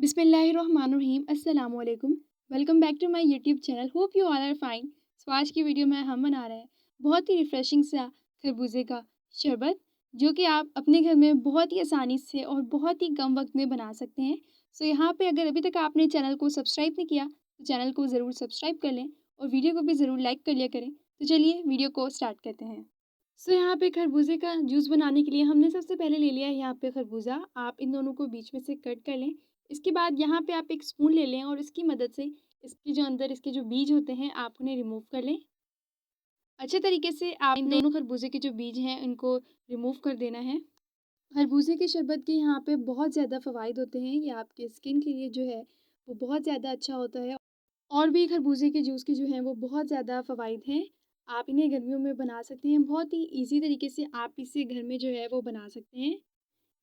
बिस्मिल्लाहिर्रहमानिर्रहीम अस्सलाम वालेकुम। Welcome back to my YouTube channel. Hope you all are fine. So आज की वीडियो में हम बना रहे हैं बहुत ही रिफ़्रेशिंग सा खरबूजे का शरबत, जो कि आप अपने घर में बहुत ही आसानी से और बहुत ही कम वक्त में बना सकते हैं। सो यहाँ पे अगर अभी तक आपने चैनल को सब्सक्राइब नहीं किया तो चैनल को ज़रूर सब्सक्राइब कर लें और वीडियो को भी ज़रूर लाइक कर लिया करें। तो चलिए वीडियो को स्टार्ट करते हैं। सो यहाँ पे खरबूजे का जूस बनाने के लिए हमने सबसे पहले ले लिया है यहाँ पे खरबूजा। आप इन दोनों को बीच में से कट कर लें। इसके बाद यहाँ पे आप एक स्पून ले लें और इसकी मदद से इसके जो अंदर इसके जो बीज होते हैं आप उन्हें रिमूव कर लें। अच्छे तरीके से आप इन दोनों खरबूजे के जो बीज हैं इनको रिमूव कर देना है। खरबूजे के शरबत के यहाँ पे बहुत ज़्यादा फ़वाइद होते हैं। ये आपके स्किन के लिए जो है वो बहुत ज़्यादा अच्छा होता है। और भी खरबूजे के जूस के जो हैं वो बहुत ज़्यादा फ़वाइद हैं। आप इन्हें गर्मियों में बना सकते हैं। बहुत ही ईज़ी तरीके से आप इसे घर में जो है वो बना सकते हैं।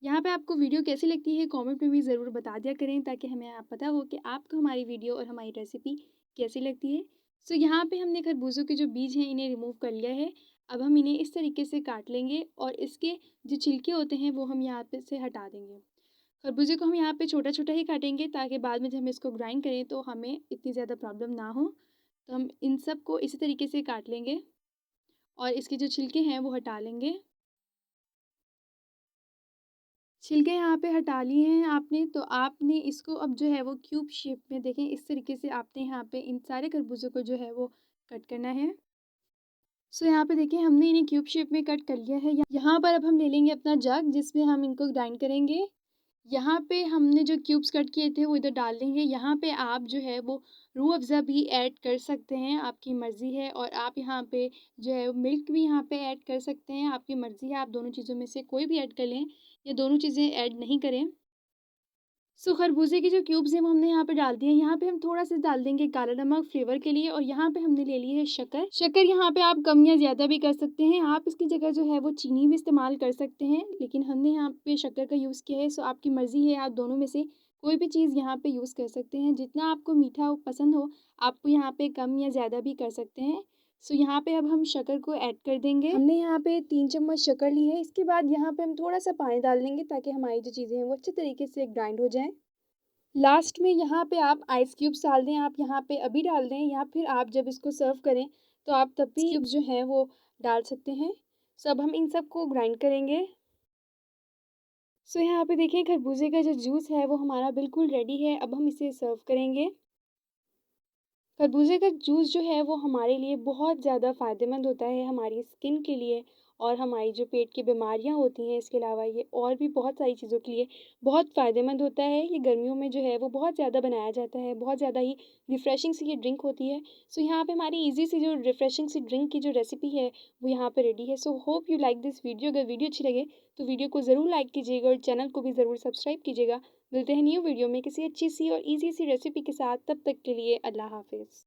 यहाँ पे आपको वीडियो कैसी लगती है कमेंट में भी ज़रूर बता दिया करें, ताकि हमें आप पता हो कि आपको हमारी वीडियो और हमारी रेसिपी कैसी लगती है। सो यहाँ पे हमने खरबूजों के जो बीज हैं इन्हें रिमूव कर लिया है। अब हम इन्हें इस तरीके से काट लेंगे और इसके जो छिलके होते हैं वो हम यहाँ पे से हटा देंगे। खरबूजे को हम यहाँ पे छोटा छोटा ही काटेंगे, ताकि बाद में जब हम इसको ग्राइंड करें तो हमें इतनी ज़्यादा प्रॉब्लम ना हो। तो हम इन सब को इसी तरीके से काट लेंगे और इसके जो छिलके हैं वो हटा लेंगे। छिलके यहाँ पे हटा लिए हैं आपने, तो आपने इसको अब जो है वो क्यूब शेप में देखें इस तरीके से आपने यहाँ पे इन सारे खरबूजों को जो है वो कट करना है। सो यहाँ पे देखिए हमने इन्हें क्यूब शेप में कट कर लिया है। यहाँ पर अब हम ले लेंगे अपना जग जिसमें हम इनको ग्राइंड करेंगे। यहाँ पे हमने जो क्यूब्स कट किए थे वो इधर डाल देंगे। यहाँ पे आप जो है वो रूह अफ़ज़ा भी ऐड कर सकते हैं, आपकी मर्ज़ी है। और आप यहाँ पे जो है मिल्क भी यहाँ पे ऐड कर सकते हैं, आपकी मर्ज़ी है। आप दोनों चीज़ों में से कोई भी ऐड कर लें या दोनों चीज़ें ऐड नहीं करें। सो खरबूजे के जो क्यूब्स हैं वो हमने यहाँ पे डाल दिए हैं। यहाँ पे हम थोड़ा सा डाल देंगे काला नमक फ्लेवर के लिए, और यहाँ पे हमने ले ली है शक्कर। शक्कर यहाँ पे आप कम या ज़्यादा भी कर सकते हैं। आप इसकी जगह जो है वो चीनी भी इस्तेमाल कर सकते हैं, लेकिन हमने यहाँ पे शक्कर का यूज़ किया है। सो आपकी मर्ज़ी है, आप दोनों में से कोई भी चीज़ यहाँ पे यूज़ कर सकते हैं। जितना आपको मीठा पसंद हो आपको यहाँ पे कम या ज़्यादा भी कर सकते हैं। सो यहाँ पे अब हम शक्कर को ऐड कर देंगे। हमने यहाँ पे 3 चम्मच शक्कर ली है। इसके बाद यहाँ पे हम थोड़ा सा पानी डाल देंगे, ताकि हमारी जो चीज़ें हैं वो अच्छे तरीके से ग्राइंड हो जाएँ। लास्ट में यहाँ पे आप आइस क्यूब्स डाल दें, आप यहाँ पे अभी डाल दें या फिर आप जब इसको सर्व करें तो आप तब भी क्यूब्स जो हैं वो डाल सकते हैं। सो अब हम इन सब को ग्राइंड करेंगे। सो यहाँ पे देखिए खरबूजे का जो जूस है वो हमारा बिल्कुल रेडी है। अब हम इसे सर्व करेंगे। खरबूजे का जूस जो है वो हमारे लिए बहुत ज़्यादा फ़ायदेमंद होता है, हमारी स्किन के लिए और हमारी जो पेट की बीमारियां होती हैं। इसके अलावा ये और भी बहुत सारी चीज़ों के लिए बहुत फ़ायदेमंद होता है। ये गर्मियों में जो है वो बहुत ज़्यादा बनाया जाता है, बहुत ज़्यादा ही रिफ़्रेशिंग सी ये ड्रिंक होती है। सो यहाँ पे हमारी ईज़ी सी जो रिफ़्रेशिंग सी ड्रिंक की जो रेसिपी है वो यहाँ पे रेडी है। So hope you like this video. अगर वीडियो अच्छी लगे तो वीडियो को ज़रूर लाइक कीजिएगा और चैनल को भी ज़रूर सब्सक्राइब कीजिएगा। मिलते हैं न्यू वीडियो में किसी अच्छी सी और ईज़ी सी रेसिपी के साथ। तब तक के लिए अल्लाह हाफ़िज़।